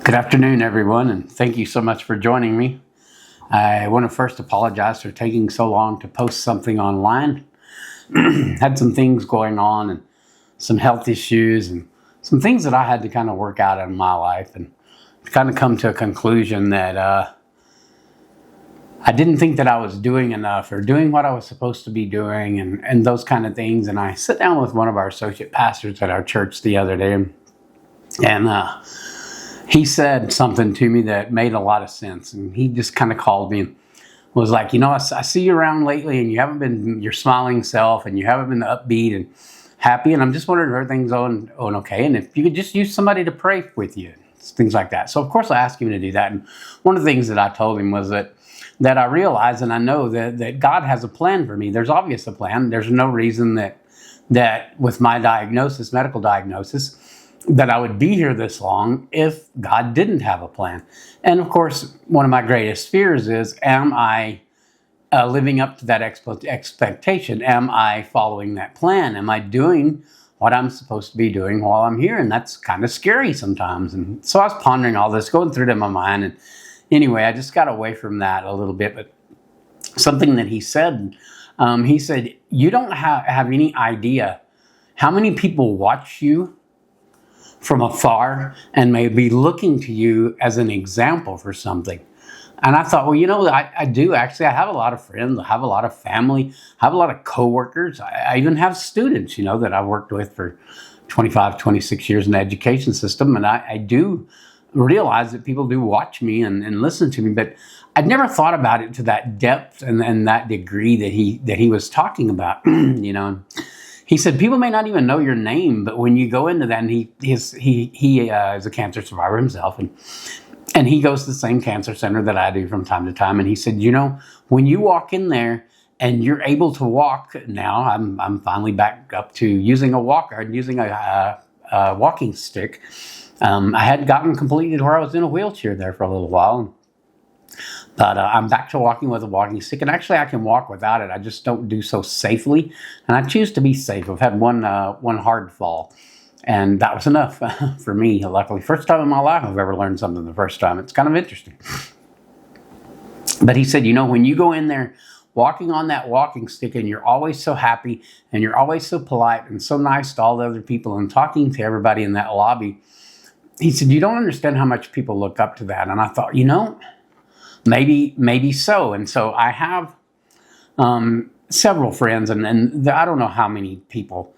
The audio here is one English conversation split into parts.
Good afternoon, everyone, and thank you so much for joining me. I want to first apologize for taking so long to post something online. Had some things going on and some health issues and some things that I had to kind of work out in my life and kind of come to a conclusion that I didn't think that I was doing enough or doing what I was supposed to be doing and those kind of things. And I sat down with one of our associate pastors at our church the other day and he said something to me that made a lot of sense. And he just kind of called me and was like, I see you around lately and you haven't been your smiling self and you haven't been upbeat and happy. And I'm just wondering if everything's going okay. And if you could just use somebody to pray with you, things like that. So of course I asked him to do that. And one of the things that I told him was that I realize and I know that God has a plan for me. There's obviously a plan. There's no reason that with my diagnosis, medical diagnosis, that I would be here this long if God didn't have a plan. And of course, one of my greatest fears is, am I living up to that expectation? Am I following that plan? Am I doing what I'm supposed to be doing while I'm here? And that's kind of scary sometimes. And so I was pondering all this, going through it in my mind. And anyway, I just got away from that a little bit. But something that he said, you don't have any idea how many people watch you from afar and may be looking to you as an example for something. And I thought, I do actually. I have a lot of friends. I have a lot of family. I have a lot of coworkers. I even have students, that I've worked with for 25, 26 years in the education system. And I do realize that people do watch me and listen to me, but I'd never thought about it to that depth and that degree that he was talking about, He said, people may not even know your name, but when you go into that, and he is a cancer survivor himself, and he goes to the same cancer center that I do from time to time. And he said, when you walk in there and you're able to walk now, I'm finally back up to using a walker and using a walking stick. I had gotten completely to where I was in a wheelchair there for a little while. But I'm back to walking with a walking stick, and actually I can walk without it. I just don't do so safely, and I choose to be safe. I've had one hard fall, and that was enough for me, luckily. First time in my life I've ever learned something the first time. It's kind of interesting. But he said, when you go in there walking on that walking stick, and you're always so happy, and you're always so polite and so nice to all the other people and talking to everybody in that lobby, he said, you don't understand how much people look up to that. And I thought, maybe so. And so I have several friends, and I don't know how many people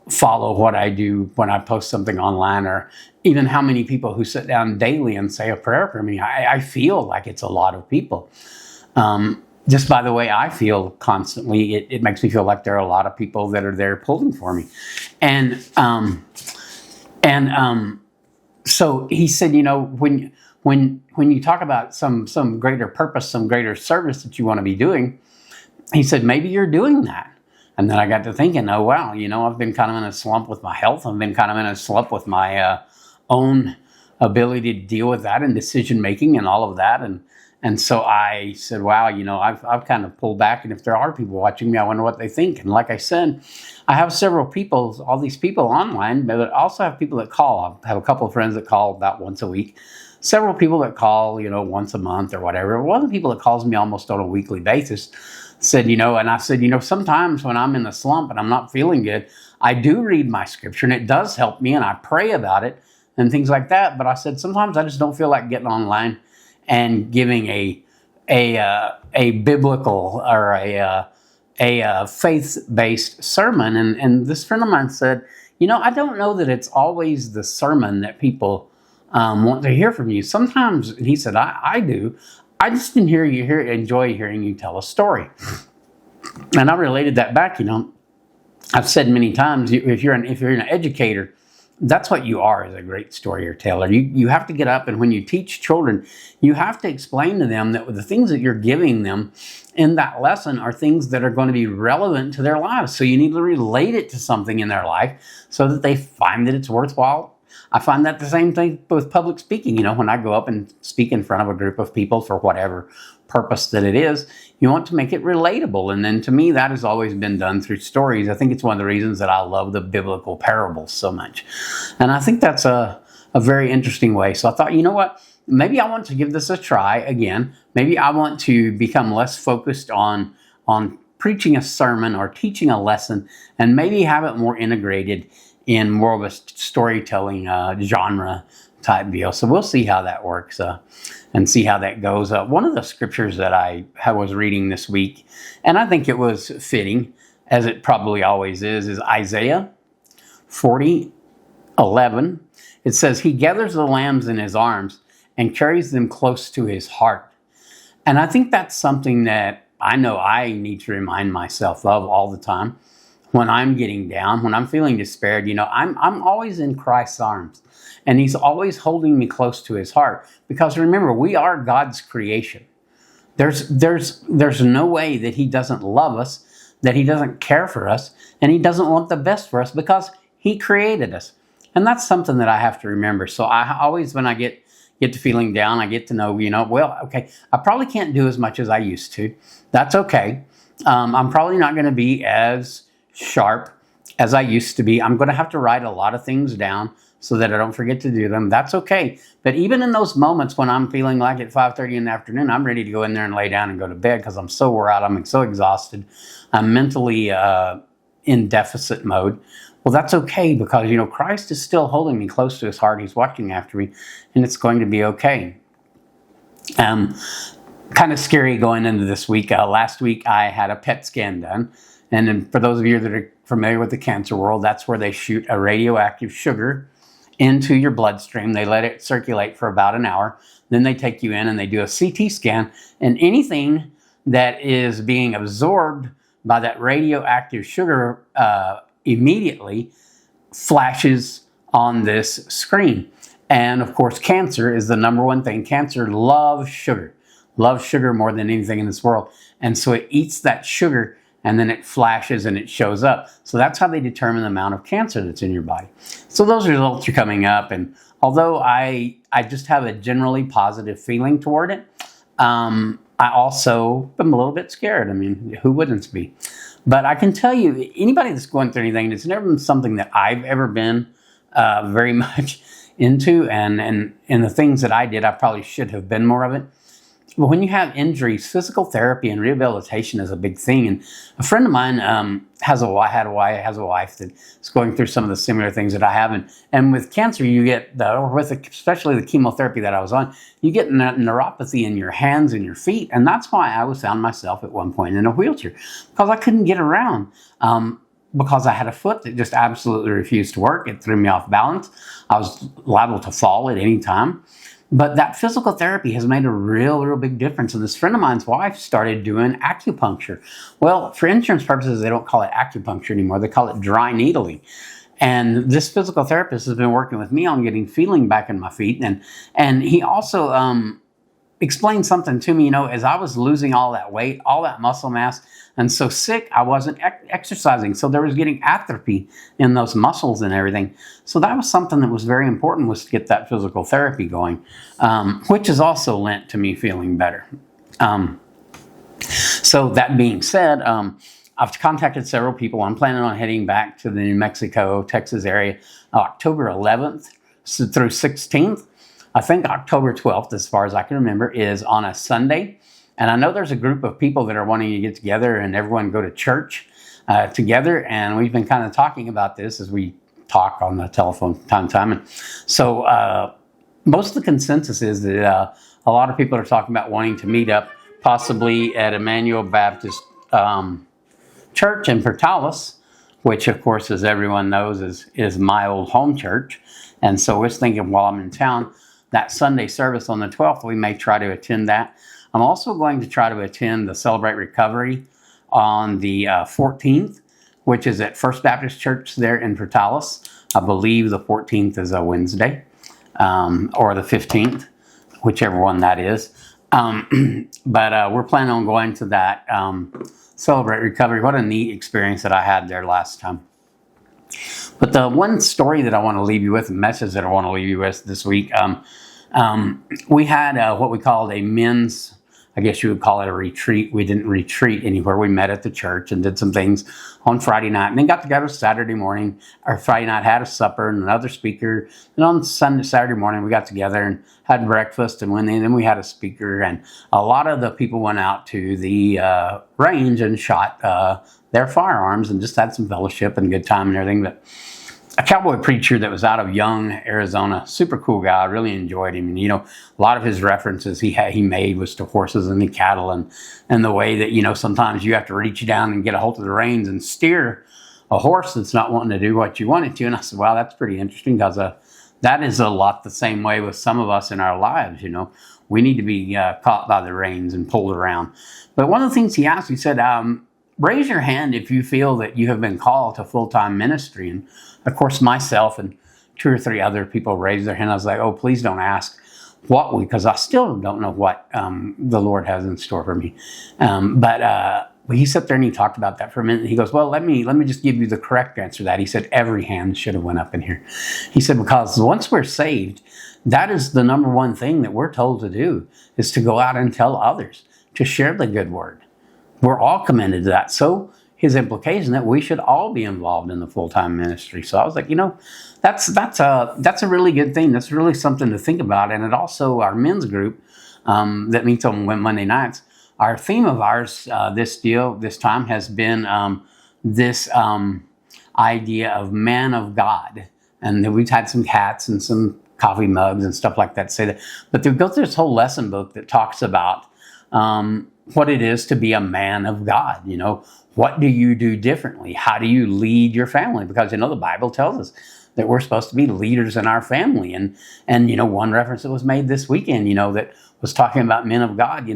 follow what I do when I post something online, or even how many people who sit down daily and say a prayer for me. I feel like it's a lot of people. Just by the way I feel constantly, it makes me feel like there are a lot of people that are there pulling for me. So he said, when you talk about some greater purpose, some greater service that you want to be doing, he said, maybe you're doing that. And then I got to thinking, oh, wow, I've been kind of in a slump with my health. I've been kind of in a slump with my own ability to deal with that and decision making and all of that. And so I said, wow, I've kind of pulled back. And if there are people watching me, I wonder what they think. And like I said, I have several people, all these people online, but I also have people that call. I have a couple of friends that call about once a week. Several people that call, once a month or whatever. One of the people that calls me almost on a weekly basis said, and I said, sometimes when I'm in a slump and I'm not feeling good, I do read my scripture and it does help me and I pray about it and things like that. But I said, sometimes I just don't feel like getting online and giving a biblical or a faith-based sermon. And this friend of mine said, I don't know that it's always the sermon that people want to hear from you. Sometimes, he said, I do. I just enjoy hearing you tell a story. And I related that back. I've said many times, if you're an educator, that's what you are, as a great storyteller. You have to get up, and when you teach children, you have to explain to them that the things that you're giving them in that lesson are things that are going to be relevant to their lives. So you need to relate it to something in their life so that they find that it's worthwhile. I find that the same thing with public speaking. When I go up and speak in front of a group of people for whatever purpose that it is, you want to make it relatable. And then to me, that has always been done through stories. I think it's one of the reasons that I love the biblical parables so much. And I think that's a a very interesting way. So I thought, you know what? Maybe I want to give this a try again. Maybe I want to become less focused on preaching a sermon or teaching a lesson, and maybe have it more integrated in more of a storytelling genre type deal. So we'll see how that works and see how that goes. One of the scriptures that I was reading this week, and I think it was fitting, as it probably always is Isaiah 40:11. It says, "He gathers the lambs in his arms and carries them close to his heart." And I think that's something that I know I need to remind myself of all the time. When I'm getting down, when I'm feeling despaired, I'm always in Christ's arms. And he's always holding me close to his heart. Because remember, we are God's creation. There's no way that he doesn't love us, that he doesn't care for us, and he doesn't want the best for us, because he created us. And that's something that I have to remember. So I always, when I get to feeling down, I get to know, well, okay, I probably can't do as much as I used to. That's okay. I'm probably not going to be as sharp as I used to be. I'm going to have to write a lot of things down so that I don't forget to do them. That's okay. But even in those moments when I'm feeling like at 5:30 in the afternoon, I'm ready to go in there and lay down and go to bed because I'm so wore out. I'm so exhausted. I'm mentally in deficit mode. Well, that's okay, because, Christ is still holding me close to his heart. He's watching after me, and it's going to be okay. Kind of scary going into this week. Last week, I had a PET scan done. And then for those of you that are familiar with the cancer world, that's where they shoot a radioactive sugar into your bloodstream. They let it circulate for about an hour. Then they take you in and they do a CT scan. And anything that is being absorbed by that radioactive sugar immediately flashes on this screen. And of course, cancer is the number one thing. Cancer loves sugar more than anything in this world. And so it eats that sugar, and then it flashes and it shows up. So that's how they determine the amount of cancer that's in your body. So those results are coming up, and although I just have a generally positive feeling toward it, I also am a little bit scared. I mean, who wouldn't be? But I can tell you, anybody that's going through anything, it's never been something that I've ever been very much into, and the things that I did, I probably should have been more of it. But when you have injuries, physical therapy and rehabilitation is a big thing. And a friend of mine has a wife that's going through some of the similar things that I have. And with cancer, you get, especially the chemotherapy that I was on, you get neuropathy in your hands and your feet. And that's why I found myself at one point in a wheelchair, because I couldn't get around. Because I had a foot that just absolutely refused to work. It threw me off balance. I was liable to fall at any time. But that physical therapy has made a real big difference. And this friend of mine's wife started doing acupuncture. Well, for insurance purposes, they don't call it acupuncture anymore. They call it dry needling. And this physical therapist has been working with me on getting feeling back in my feet. And he also explained something to me, as I was losing all that weight, all that muscle mass, and so sick, I wasn't exercising. So there was getting atrophy in those muscles and everything. So that was something that was very important, was to get that physical therapy going, which has also lent to me feeling better. So that being said, I've contacted several people. I'm planning on heading back to the New Mexico, Texas area, October 11th through 16th. I think October 12th, as far as I can remember, is on a Sunday. And I know there's a group of people that are wanting to get together and everyone go to church together. And we've been kind of talking about this as we talk on the telephone time. And so most of the consensus is that a lot of people are talking about wanting to meet up possibly at Emmanuel Baptist Church in Portales, which, of course, as everyone knows, is my old home church. And so we're thinking, while I'm in town, that Sunday service on the 12th, we may try to attend that. I'm also going to try to attend the Celebrate Recovery on the 14th, which is at First Baptist Church there in Portales. I believe the 14th is a Wednesday, or the 15th, whichever one that is. But we're planning on going to that Celebrate Recovery. What a neat experience that I had there last time. But the one story that I want to leave you with, a message that I want to leave you with this week, we had what we called a I guess you would call it a retreat. We didn't retreat anywhere. We met at the church and did some things on Friday night, and then got together Saturday morning, or Friday night, had a supper and another speaker. And on Saturday morning, we got together and had breakfast, and then we had a speaker. And a lot of the people went out to the range and shot their firearms and just had some fellowship and good time and everything. But a cowboy preacher that was out of Young, Arizona, super cool guy. I really enjoyed him. And, a lot of his references he made was to horses and the cattle, and the way that, sometimes you have to reach down and get a hold of the reins and steer a horse that's not wanting to do what you want it to. And I said, wow, that's pretty interesting, because that is a lot the same way with some of us in our lives. We need to be caught by the reins and pulled around. But one of the things he asked, he said, raise your hand if you feel that you have been called to full-time ministry. And of course, myself and 2 or 3 other people raised their hand. I was like, oh, please don't ask because I still don't know what the Lord has in store for me. But he sat there and he talked about that for a minute. He goes, well, let me just give you the correct answer to that. He said, every hand should have went up in here. He said, because once we're saved, that is the number one thing that we're told to do, is to go out and tell others, to share the good word. We're all commended to that. So his implication that we should all be involved in the full-time ministry. So I was like, that's a really good thing. That's really something to think about. And it also, our men's group that meets on Monday nights, our theme of ours this time has been this idea of man of God. And then we've had some hats and some coffee mugs and stuff like that to say that. But they go through this whole lesson book that talks about what it is to be a man of God. What do you do differently? How do you lead your family? Because, the Bible tells us that we're supposed to be leaders in our family. And one reference that was made this weekend, that was talking about men of God,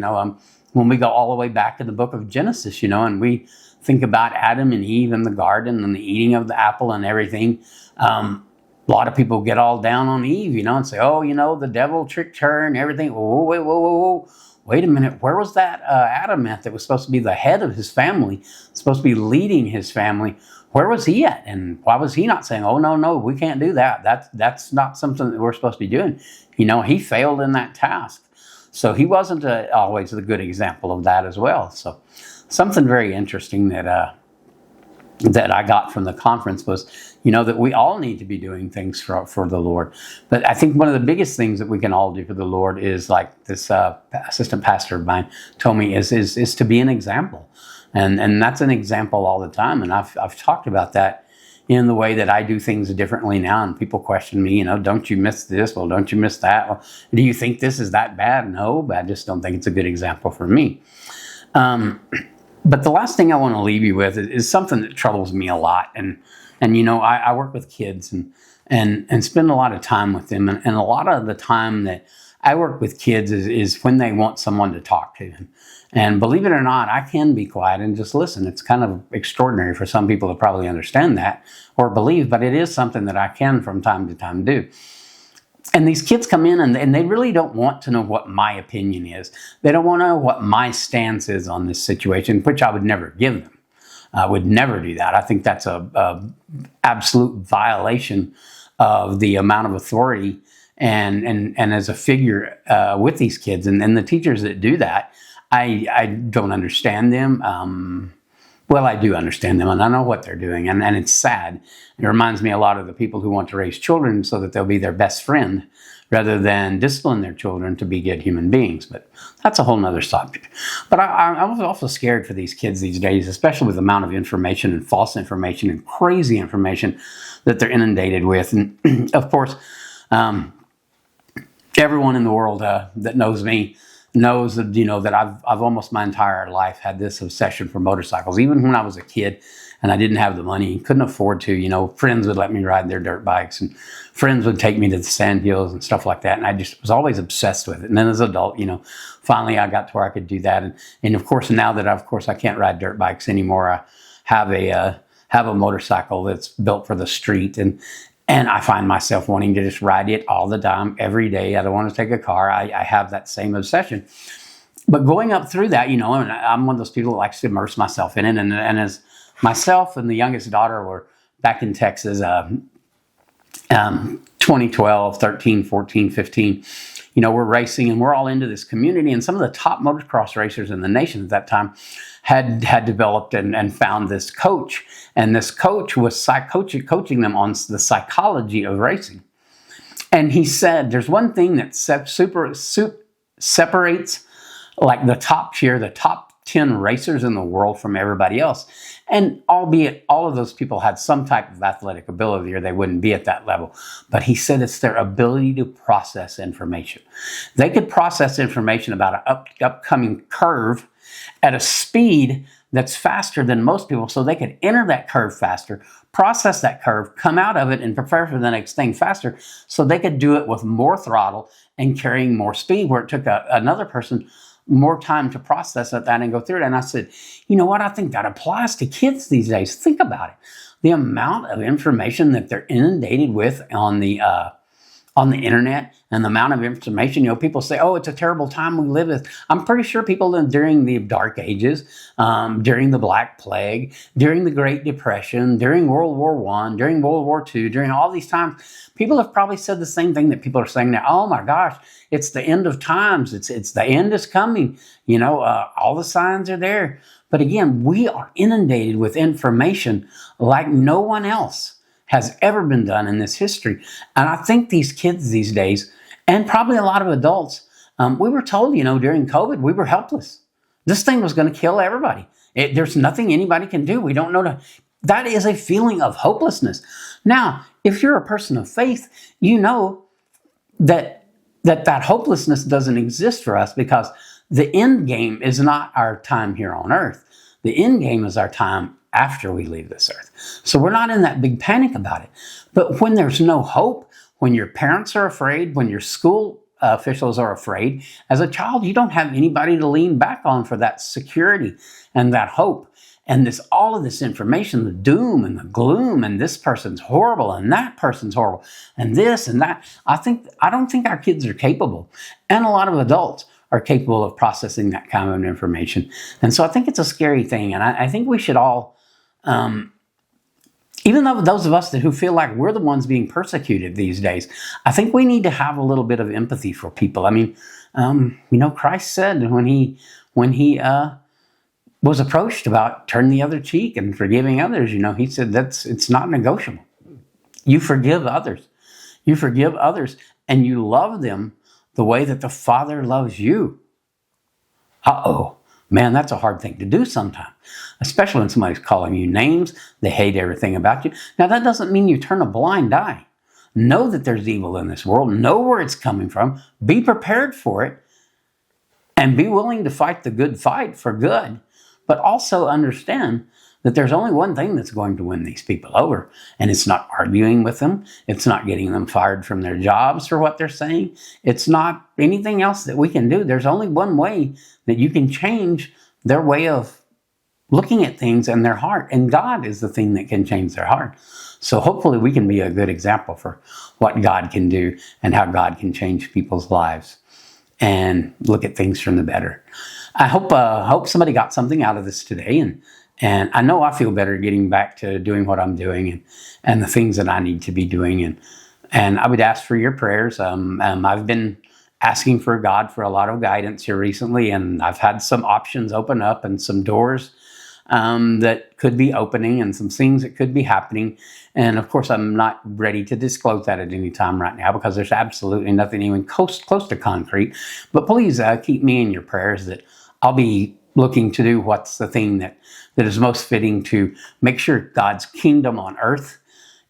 when we go all the way back to the book of Genesis, and we think about Adam and Eve in the garden and the eating of the apple and everything. A lot of people get all down on Eve, and say, oh, the devil tricked her and everything. Whoa. Wait a minute, where was that Adam at that was supposed to be the head of his family, supposed to be leading his family? Where was he at? And why was he not saying, oh, no, we can't do that. That's not something that we're supposed to be doing. He failed in that task. So he wasn't always a good example of that as well. So something very interesting that I got from the conference was, that we all need to be doing things for the Lord. But I think one of the biggest things that we can all do for the Lord is, like this assistant pastor of mine told me, is to be an example. And that's an example all the time. And I've talked about that in the way that I do things differently now. And people question me, don't you miss this? Well, don't you miss that? Well, do you think this is that bad? No, but I just don't think it's a good example for me. But the last thing I want to leave you with is something that troubles me a lot. And I work with kids and spend a lot of time with them. And a lot of the time that I work with kids is when they want someone to talk to them. And believe it or not, I can be quiet and just listen. It's kind of extraordinary for some people to probably understand that or believe, but it is something that I can from time to time do. And these kids come in and they really don't want to know what my opinion is. They don't want to know what my stance is on this situation, which I would never give them. I would never do that. I think that's a absolute violation of the amount of authority and as a figure with these kids. And the teachers that do that, I don't understand them. Well, I do understand them, and I know what they're doing, and it's sad. It reminds me a lot of the people who want to raise children so that they'll be their best friend rather than discipline their children to be good human beings. But that's a whole nother subject. But I'm also scared for these kids these days, especially with the amount of information and false information and crazy information that they're inundated with. And of course, everyone in the world that knows me knows that, that I've almost my entire life had this obsession for motorcycles. Even when I was a kid and I didn't have the money and couldn't afford to, friends would let me ride their dirt bikes and friends would take me to the sand hills and stuff like that. And I just was always obsessed with it. And then as an adult, finally I got to where I could do that. And of course, now that I can't ride dirt bikes anymore, I have a motorcycle that's built for the street. And I find myself wanting to just ride it all the time, every day. I don't want to take a car. I have that same obsession. But going up through that, and I'm one of those people that likes to immerse myself in it. And as myself and the youngest daughter were back in Texas, 2012, 13, 14, 15, we're racing and we're all into this community. And some of the top motocross racers in the nation at that time had developed and found this coach. And this coach was coaching them on the psychology of racing. And he said, there's one thing that separates like the top 10 racers in the world from everybody else. And albeit all of those people had some type of athletic ability or they wouldn't be at that level. But he said it's their ability to process information. They could process information about an upcoming curve at a speed that's faster than most people, so they could enter that curve faster, process that curve, come out of it, and prepare for the next thing faster, so they could do it with more throttle and carrying more speed, where it took another person more time to process that and go through it. And I said, you know what? I think that applies to kids these days. Think about it. The amount of information that they're inundated with on the internet, and the amount of information, people say, oh, it's a terrible time we live in. I'm pretty sure people during the Dark Ages, during the Black Plague, during the Great Depression, during World War I, during World War II, during all these times, people have probably said the same thing that people are saying now. Oh my gosh, it's the end of times. It's the end is coming. All the signs are there. But again, we are inundated with information like no one else has ever been done in this history. And I think these kids these days, and probably a lot of adults, we were told, during COVID, we were helpless. This thing was going to kill everybody. There's nothing anybody can do. We don't know. That is a feeling of hopelessness. Now, if you're a person of faith, you know that hopelessness doesn't exist for us, because the end game is not our time here on earth. The end game is our time after we leave this earth. So we're not in that big panic about it. But when there's no hope, when your parents are afraid, when your school officials are afraid, as a child, you don't have anybody to lean back on for that security and that hope. And all of this information, the doom and the gloom, and this person's horrible and that person's horrible and this and that. I don't think our kids are capable, and a lot of adults are capable of processing that kind of information. And so I think it's a scary thing. And I think we should all, even though those of us who feel like we're the ones being persecuted these days, I think we need to have a little bit of empathy for people. I mean, Christ said when he was approached about turning the other cheek and forgiving others, he said it's not negotiable. You forgive others. You forgive others, and you love them the way that the Father loves you. Man, that's a hard thing to do sometimes, especially when somebody's calling you names. They hate everything about you. Now, that doesn't mean you turn a blind eye. Know that there's evil in this world. Know where it's coming from. Be prepared for it, and be willing to fight the good fight for good. But also understand that there's only one thing that's going to win these people over, and it's not arguing with them. It's not getting them fired from their jobs for what they're saying. It's not anything else that we can do. There's only one way that you can change their way of looking at things and their heart, and God is the thing that can change their heart. So hopefully we can be a good example for what God can do and how God can change people's lives and look at things from the better. I hope somebody got something out of this today, and I know I feel better getting back to doing what I'm doing and the things that I need to be doing. And I would ask for your prayers. I've been asking for God for a lot of guidance here recently, and I've had some options open up and some doors that could be opening and some things that could be happening. And of course, I'm not ready to disclose that at any time right now, because there's absolutely nothing even close to concrete. But please keep me in your prayers that I'll be looking to do what's the thing that is most fitting to make sure God's kingdom on earth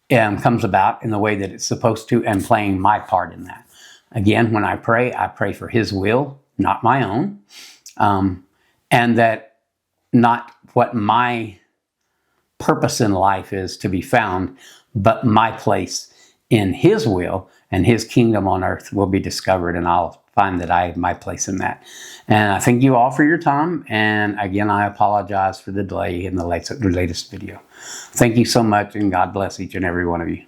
comes about in the way that it's supposed to, and playing my part in that. Again, when I pray for His will, not my own, and that not what my purpose in life is to be found, but my place in His will and His kingdom on earth will be discovered, and I'll find that I have my place in that. And I thank you all for your time. And again, I apologize for the delay in the latest video. Thank you so much, and God bless each and every one of you.